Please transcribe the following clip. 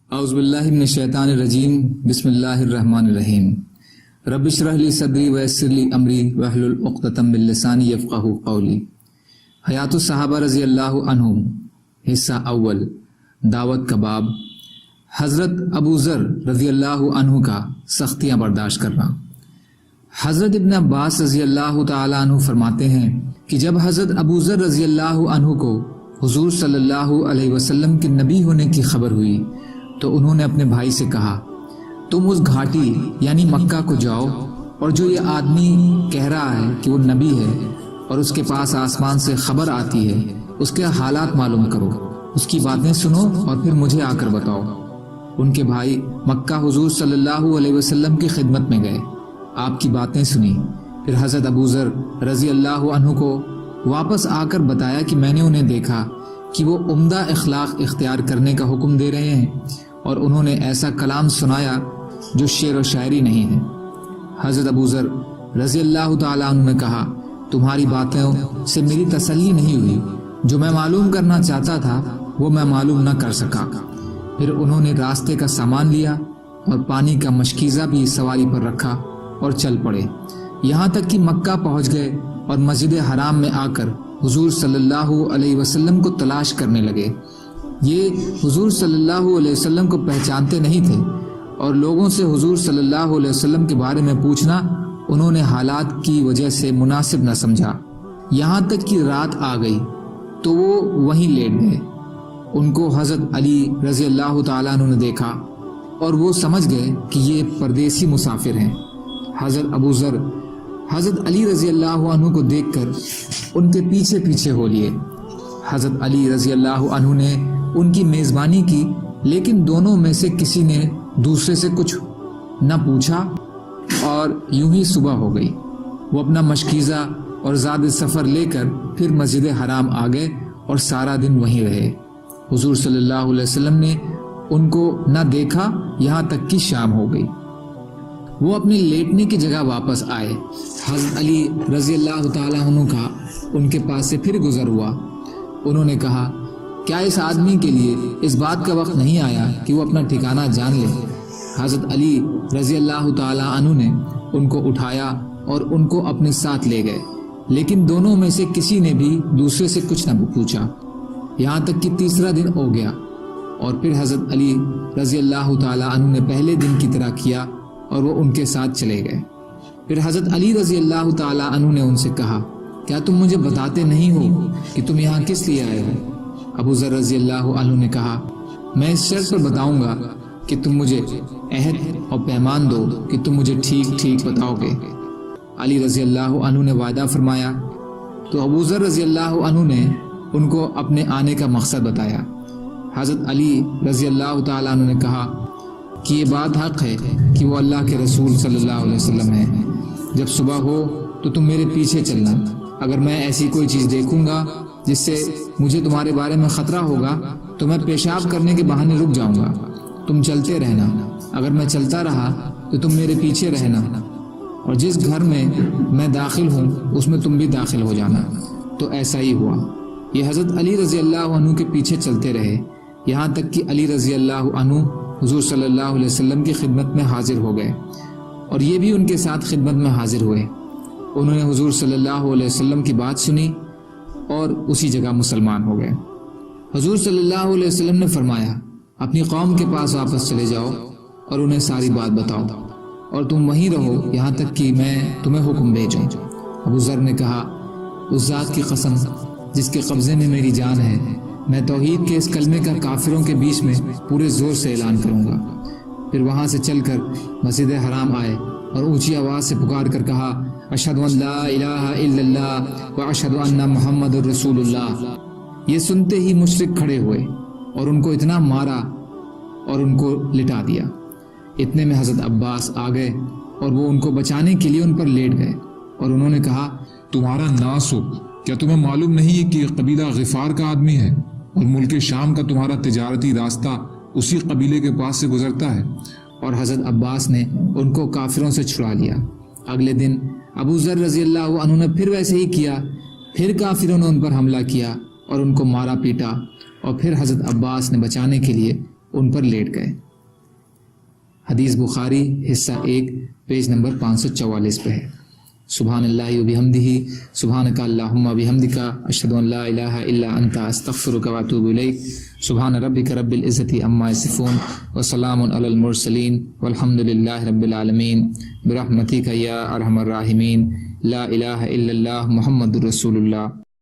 اعوذ باللہ من الشیطان الرجیم بسم اللہ الرحمن الرحیم رب اشرح لی صدری ویسر لی امری واحلل عقدۃ من لسانی یفقہوا قولی۔ حیات الصحابہ رضی اللہ عنہم، حصہ اول، دعوت کا باب۔ حضرت ابو ذر رضی اللہ عنہ کا سختیاں برداشت کرنا۔ حضرت ابن عباس رضی اللہ تعالی عنہ فرماتے ہیں کہ جب حضرت ابو ذر رضی اللہ عنہ کو حضور صلی اللہ علیہ وسلم کے نبی ہونے کی خبر ہوئی تو انہوں نے اپنے بھائی سے کہا، تم اس گھاٹی یعنی مکہ کو جاؤ اور جو یہ آدمی کہہ رہا ہے کہ وہ نبی ہے اور اس کے پاس آسمان سے خبر آتی ہے، اس کے حالات معلوم کرو، اس کی باتیں سنو اور پھر مجھے آ کر بتاؤ۔ ان کے بھائی مکہ حضور صلی اللہ علیہ وسلم کی خدمت میں گئے، آپ کی باتیں سنی، پھر حضرت ابو ذر رضی اللہ عنہ کو واپس آ کر بتایا کہ میں نے انہیں دیکھا کہ وہ عمدہ اخلاق اختیار کرنے کا حکم دے رہے ہیں اور انہوں نے ایسا کلام سنایا جو شعر و شاعری نہیں ہے۔ حضرت ابو ذر رضی اللہ تعالیٰ عنہ نے کہا، تمہاری باتوں سے میری تسلی نہیں ہوئی، جو میں معلوم کرنا چاہتا تھا وہ میں معلوم نہ کر سکا۔ پھر انہوں نے راستے کا سامان لیا اور پانی کا مشکیزہ بھی سواری پر رکھا اور چل پڑے، یہاں تک کہ مکہ پہنچ گئے اور مسجد حرام میں آ کر حضور صلی اللہ علیہ وسلم کو تلاش کرنے لگے۔ یہ حضور صلی اللہ علیہ وسلم کو پہچانتے نہیں تھے اور لوگوں سے حضور صلی اللہ علیہ وسلم کے بارے میں پوچھنا انہوں نے حالات کی وجہ سے مناسب نہ سمجھا، یہاں تک کہ رات آ گئی تو وہ وہیں لیٹ گئے۔ ان کو حضرت علی رضی اللہ تعالیٰ عنہ نے دیکھا اور وہ سمجھ گئے کہ یہ پردیسی مسافر ہیں۔ حضرت ابو ذر حضرت علی رضی اللہ عنہ کو دیکھ کر ان کے پیچھے پیچھے ہو لیے۔ حضرت علی رضی اللہ عنہ نے ان کی میزبانی کی، لیکن دونوں میں سے کسی نے دوسرے سے کچھ نہ پوچھا اور یوں ہی صبح ہو گئی۔ وہ اپنا مشکیزہ اور زاد سفر لے کر پھر مسجد حرام آ گئے اور سارا دن وہیں رہے۔ حضور صلی اللہ علیہ وسلم نے ان کو نہ دیکھا یہاں تک کہ شام ہو گئی۔ وہ اپنے لیٹنے کی جگہ واپس آئے۔ حضرت علی رضی اللہ تعالیٰ عنہ کا ان کے پاس سے پھر گزر ہوا۔ انہوں نے کہا، کیا اس آدمی کے لیے اس بات کا وقت نہیں آیا کہ وہ اپنا ٹھکانہ جان لے؟ حضرت علی رضی اللہ تعالیٰ عنہ نے ان کو اٹھایا اور ان کو اپنے ساتھ لے گئے، لیکن دونوں میں سے کسی نے بھی دوسرے سے کچھ نہ پوچھا، یہاں تک کہ تیسرا دن ہو گیا اور پھر حضرت علی رضی اللہ تعالیٰ عنہ نے پہلے دن کی طرح کیا اور وہ ان کے ساتھ چلے گئے۔ پھر حضرت علی رضی اللہ تعالیٰ عنہ نے ان سے کہا، کیا تم مجھے بتاتے نہیں ہو کہ تم یہاں کس لیے آئے ہو؟ ابو ذر رضی اللہ عنہ نے کہا، میں اس شرط پر بتاؤں گا کہ تم مجھے عہد اور پیمان دو کہ تم مجھے ٹھیک ٹھیک بتاؤ گے۔ علی رضی اللہ عنہ نے وعدہ فرمایا تو ابو ذر رضی اللہ عنہ نے ان کو اپنے آنے کا مقصد بتایا۔ حضرت علی رضی اللہ تعالیٰ عنہ نے کہا کہ یہ بات حق ہے کہ وہ اللہ کے رسول صلی اللہ علیہ وسلم ہے۔ جب صبح ہو تو تم میرے پیچھے چلنا، اگر میں ایسی کوئی چیز دیکھوں گا جس سے مجھے تمہارے بارے میں خطرہ ہوگا تو میں پیشاب کرنے کے بہانے رک جاؤں گا، تم چلتے رہنا، اگر میں چلتا رہا تو تم میرے پیچھے رہنا، اور جس گھر میں میں داخل ہوں اس میں تم بھی داخل ہو جانا۔ تو ایسا ہی ہوا۔ یہ حضرت علی رضی اللہ عنہ کے پیچھے چلتے رہے، یہاں تک کہ علی رضی اللہ عنہ حضور صلی اللہ علیہ وسلم کی خدمت میں حاضر ہو گئے اور یہ بھی ان کے ساتھ خدمت میں حاضر ہوئے۔ انہوں نے حضور صلی اللہ علیہ وسلم کی بات سنی اور اسی جگہ مسلمان ہو گئے۔ حضور صلی اللہ علیہ وسلم نے فرمایا، اپنی قوم کے پاس واپس چلے جاؤ اور انہیں ساری بات بتاؤ اور تم وہیں رہو یہاں تک کہ میں تمہیں حکم بھیجوں۔ ابو ذر نے کہا، اس ذات کی قسم جس کے قبضے میں میری جان ہے، میں توحید کے اس کلمے کا کافروں کے بیچ میں پورے زور سے اعلان کروں گا۔ پھر وہاں سے چل کر مسجد حرام آئے اور اونچی آواز سے پکار کر کہا، اشہد ان لا الہ الا اللہ واشہد ان محمد الرسول اللہ۔ یہ سنتے ہی مشرک کھڑے ہوئے اور ان کو اتنا مارا اور ان کو لٹا دیا۔ اتنے میں حضرت عباس آ گئے اور وہ ان کو بچانے کے لیے ان پر لیٹ گئے اور انہوں نے کہا، تمہارا ناس ہو، کیا تمہیں معلوم نہیں ہے کہ قبیلہ غفار کا آدمی ہے اور ملک شام کا تمہارا تجارتی راستہ اسی قبیلے کے پاس سے گزرتا ہے؟ اور حضرت عباس نے ان کو کافروں سے چھڑا لیا۔ اگلے دن ابو ذر رضی اللہ عنہ نے پھر ویسے ہی کیا، پھر کافروں نے ان پر حملہ کیا اور ان کو مارا پیٹا، اور پھر حضرت عباس نے بچانے کے لیے ان پر لیٹ گئے۔ حدیث بخاری حصہ 1 پیج نمبر 544 پہ ہے۔ سبحان اللہ و بحمدہ، سبحانک اللہم و بحمدک، اشہد ان لا الہ الا انت، استغفرک و اتوب الیک۔ سبحان ربک رب العزت عما یصفون وسلام علی المرسلین والحمد للہ رب العالمین، برحمتک یا ارحم الراحمین، لا الہ الا اللہ محمد رسول اللہ۔